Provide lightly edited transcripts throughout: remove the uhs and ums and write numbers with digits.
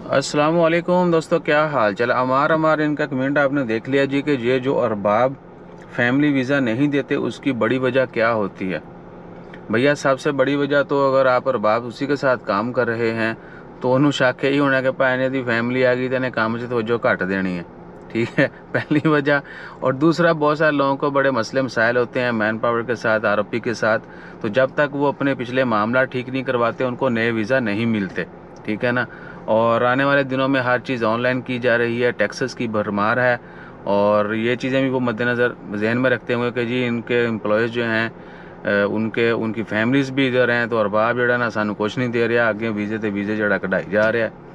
अस्सलाम वालेकुम दोस्तों, क्या हाल चल। अमार इनका कमेंट आपने देख लिया जी कि ये जो अरबाब फैमिली वीज़ा नहीं देते उसकी बड़ी वजह क्या होती है। भैया सबसे बड़ी वजह तो अगर आप अरबाब उसी के साथ काम कर रहे हैं तो उन्होंने शाखे ही होना कि भाई दी फैमिली आ गई तो इन्हें काम से तवज्जो घट देनी है। ठीक है, पहली वजह। और दूसरा, बहुत सारे लोगों को बड़े मसले मसाइल होते हैं मैन पावर के साथ, आरओपी के साथ। तो जब तक वो अपने पिछले मामला ठीक नहीं करवाते उनको नए वीज़ा नहीं मिलते। ठीक है ना। और आने वाले दिनों में हर चीज़ ऑनलाइन की जा रही है, टैक्सेस की भरमार है। और ये चीज़ें भी वो मद्देनज़र जहन में रखते हुए कि जी इनके एम्प्लॉयज़ जो हैं उनकी फैमिलीज़ भी इधर हैं, तो अरबाब जड़ा ना सानू कुछ नहीं दे रहा, आगे वीज़े ते वीज़े जड़ा कढ़ाई जा रहा है।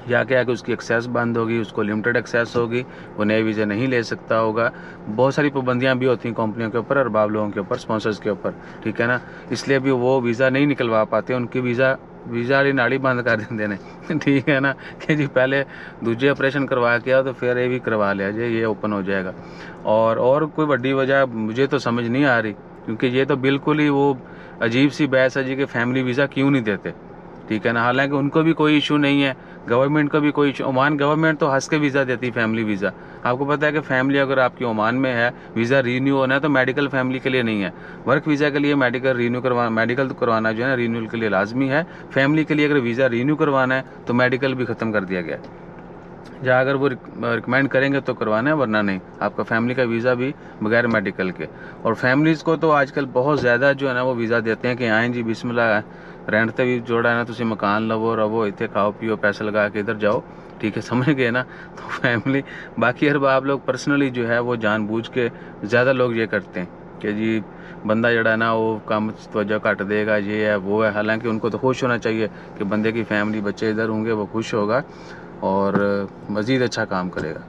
या क्या है कि उसकी एक्सेस बंद होगी, उसको लिमिटेड एक्सेस होगी, वो नए वीज़े नहीं ले सकता होगा। बहुत सारी पाबंदियां भी होती हैं कंपनियों के ऊपर, अरबाब लोगों के ऊपर, स्पॉन्सर्स के ऊपर। ठीक है ना। इसलिए भी वो वीज़ा नहीं निकलवा पाते, उनकी वीज़ा वाली नाड़ी बंद कर देंगे ने। ठीक है ना, कि जी पहले दूजे ऑपरेशन करवा के आओ तो फिर ये भी करवा लिया जी, ये ओपन हो जाएगा। और कोई बड़ी वजह मुझे तो समझ नहीं आ रही, क्योंकि ये तो बिल्कुल ही वो अजीब सी बहस है जी कि फैमिली वीज़ा क्यों नहीं देते। ठीक है ना। हालांकि उनको भी कोई इशू नहीं है, गवर्नमेंट को भी कोई इशू। ओमान गवर्नमेंट तो हंस के वीज़ा देती है, फैमिली वीज़ा। आपको पता है कि फैमिली अगर आपकी ओमान में है, वीज़ा रीन्यू होना है तो मेडिकल फैमिली के लिए नहीं है, वर्क वीज़ा के लिए मेडिकल तो करवाना जो है ना रीन्यूअल के लिए लाजमी है। फैमिली के लिए अगर वीज़ा रीन्यू करवाना है तो मेडिकल भी ख़त्म कर दिया गया है, या अगर वो रिकमेंड करेंगे तो करवाना है, वरना नहीं। आपका फैमिली का वीज़ा भी बगैर मेडिकल के। और फैमिलीज़ को तो आजकल बहुत ज़्यादा जो है ना वो वीज़ा देते हैं कि आएँ जी बिस्मिल्लाह, रेंट ते भी जोड़ा है ना, तुम मकान लवो रवो इतने, खाओ पियो, पैसे लगा के इधर जाओ। ठीक है, समझ गए ना। तो फैमिली, बाकी हर आप लोग पर्सनली जो है वो जानबूझ के ज़्यादा लोग ये करते हैं कि जी बंदा जड़ा है ना वो काम तवज्जो घट देगा, ये है वो है। हालांकि उनको तो खुश होना चाहिए कि बंदे की फैमिली, बच्चे इधर होंगे, वो खुश होगा और मज़ीद अच्छा काम करेगा।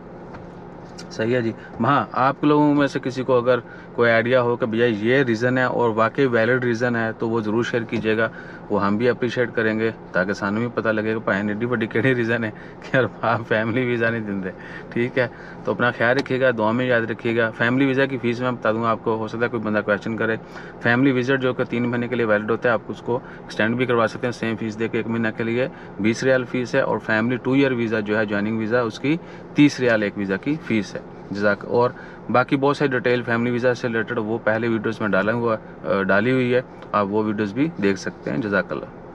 सही है जी। हाँ, आप लोगों में से किसी को अगर कोई आइडिया हो कि भैया ये रीज़न है और वाकई वैलिड रीज़न है तो वो ज़रूर शेयर कीजिएगा, वो हम भी अप्रीशिएट करेंगे, ताकि सानू भी पता लगेगा भाई एड्डी वड्डी केड़ी रीज़न है कि यार आप फैमिली वीज़ा नहीं देंगे। ठीक है, तो अपना ख्याल रखिएगा, दुआ में याद रखिएगा। फैमिली वीज़ा की फ़ीस मैं बता दूँगा आपको, हो सकता है कोई बंदा क्वेश्चन करे। फैमिली विजिट जो कि 3 महीने के लिए वैलिड होता है, आप उसको एक्सटेंड भी करवा सकते हैं सेम फ़ीस दे के। 1 महीना के लिए 20 रियाल फ़ीस है, और फैमिली 2 ईयर वीज़ा जो है ज्वाइनिंग वीज़ा, उसकी 30 रियाल एक वीज़ा की फ़ीस है। जज़ाक। और बाकी बहुत सारी डिटेल फैमिली वीज़ा से रिलेटेड वो पहले वीडियोस में डाली हुई है, आप वो वीडियोस भी देख सकते हैं। जज़ाकल्लाह।